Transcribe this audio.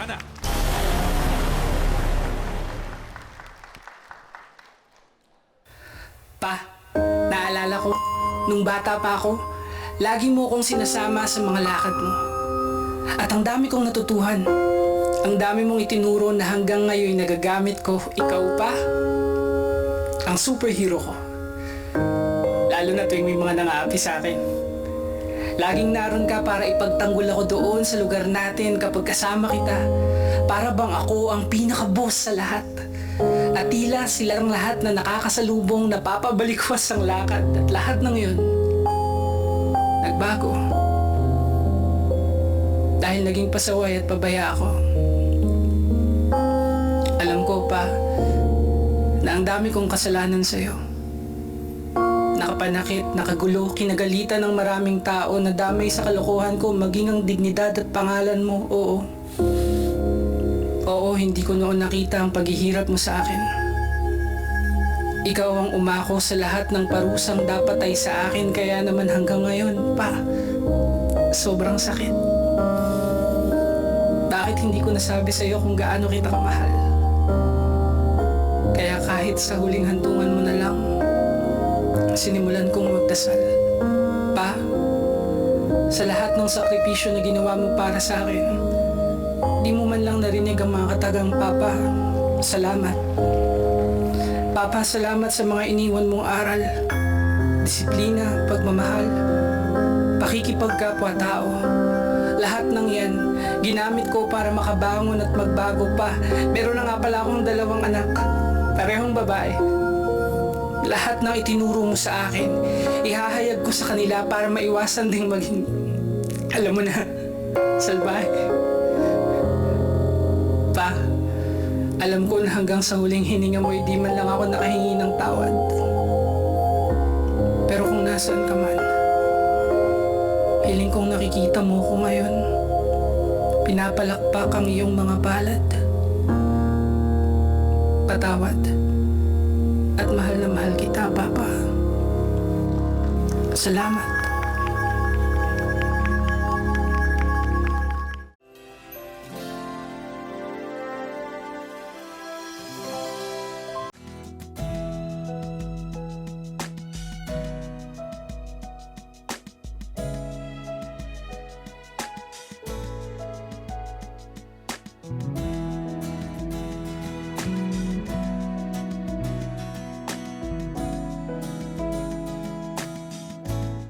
ka na. Pa, naalala ko, nung bata pa ako, lagi mo akong sinasama sa mga lakad mo. At ang dami kong natutuhan. Ang dami mong itinuro na hanggang ngayon nagagamit ko, ikaw pa, ang superhero ko. Lalo na tuwing may mga nangaapi sa akin. Laging naroon ka para ipagtanggol ako doon sa lugar natin kapag kasama kita. Para bang ako ang pinaka-boss sa lahat. At tila silang lahat na nakakasalubong napapabalikwas ang lakad at lahat ng yun nagbago. Dahil naging pasaway at pabaya ako. Alam ko pa na ang dami kong kasalanan sa'yo. Nakapanakit, nakagulo, kinagalitan ng maraming tao na damay sa kalokohan ko maging ang dignidad at pangalan mo, oo. Oo, hindi ko noon nakita ang paghihirap mo sa akin. Ikaw ang umako sa lahat ng parusang dapat ay sa akin, kaya naman hanggang ngayon, pa, sobrang sakit. Bakit hindi ko nasabi sa'yo kung gaano kita kamahal? Kaya kahit sa huling hantungan mo na lang, sinimulan kong magdasal. Pa, sa lahat ng sakripisyo na ginawa mo para sa akin, di mo man lang narinig ang mga katagang, Papa, salamat. Papa, salamat sa mga iniwan mong aral, disiplina, pagmamahal, pakikipagkapwa-tao. Lahat ng yan, ginamit ko para makabangon at magbago pa. Meron na nga pala akong 2 anak, parehong babae. Lahat ng itinuro mo sa akin, ihahayag ko sa kanila para maiwasan ding maging, alam mo na, salbahe. Pa, alam ko na hanggang sa huling hininga mo, di man lang ako nakahingi ng tawad. Pero kung nasaan ka man, hiling kong nakikita mo ko ngayon. Pinapalakpak ang iyong mga palad. Patawad. At mahal na mahal kita, Papa. Salamat.